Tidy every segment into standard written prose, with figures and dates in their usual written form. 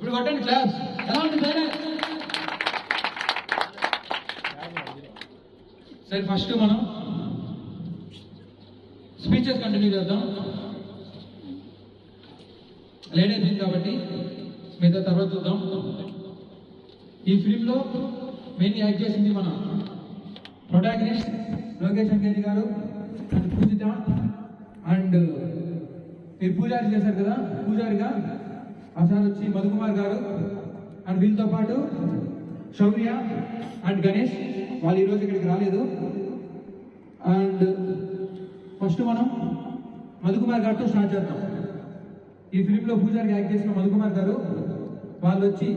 ఇప్పుడు కొట్టండి క్లాస్. ఎలా ఉంటుంది సరే? ఫస్ట్ మనం స్పీచెస్ కంటిన్యూ చేద్దాం. లేట్ అయిపోయింది కాబట్టి మిగతా తర్వాత చూద్దాం. ఈ ఫిల్మ్లో మెయిన్ యాక్ట్ చేసింది మన ప్రొటాగనిస్ట్ లోకేష్ అంకేరి గారు అండ్ పూజిత. అండ్ మీరు పూజారి చేశారు కదా, పూజారిగా అసలు వచ్చి మధుకుమార్ గారు. అండ్ వీళ్ళతో పాటు శౌర్య అండ్ గణేష్, వాళ్ళు ఈరోజు ఇక్కడికి రాలేదు. అండ్ ఫస్ట్ మనం మధుకుమార్ గారితో స్టార్ట్ చేద్దాం. ఈ ఫిలింలో పూజారిగా యాక్ట్ చేసిన మధుకుమార్ గారు వాళ్ళు వచ్చి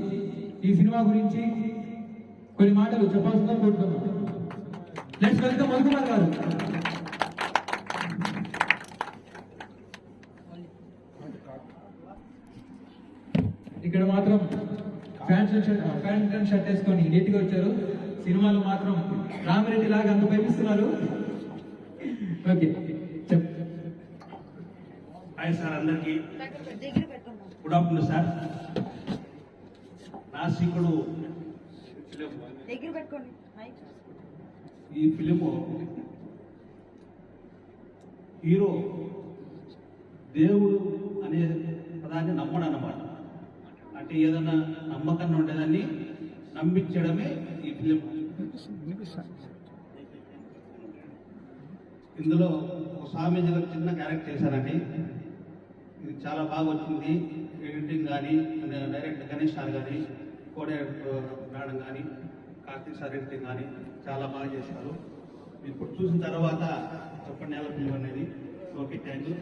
ఈ సినిమా గురించి కొన్ని మాటలు చెప్పాల్సిందిగా కోరుతున్నాం. లెట్స్ వెల్కమ్ మధుకుమార్ గారు. ఇక్కడ మాత్రం ప్యాంట్ అండ్ షర్ట్ వేసుకొని నీట్గా వచ్చారు. సినిమాలో మాత్రం రామిరెడ్డి లాగా అంత భయపిస్తున్నారు. ఓకే చెప్. హాయ్ సార్, అందరికీ గుడ్ ఆఫ్టర్నూన్ సార్. నాసికుడు ఈ ఫిలిము హీరో దేవుడు అనే పదాన్ని నమ్మడు అన్నమాట. అంటే ఏదన్నా నమ్మకంగా ఉండేదాన్ని నమ్మించడమే ఈ ఫిలిం. ఇందులో ఒక స్వామీజీలో చిన్న క్యారెక్టర్ చేశానండి. ఇది చాలా బాగా వచ్చింది. ఎడిటింగ్ కానీ, డైరెక్టర్ గణేష్ సార్ కానీ, కోడైరెక్టర్ మేడం కానీ, కార్తీక్ సార్ ఎడిటింగ్ కానీ చాలా బాగా చేశారు. ఇప్పుడు చూసిన తర్వాత చెప్పండి ఎలా ఫిలిం అనేది. Okay, thank you.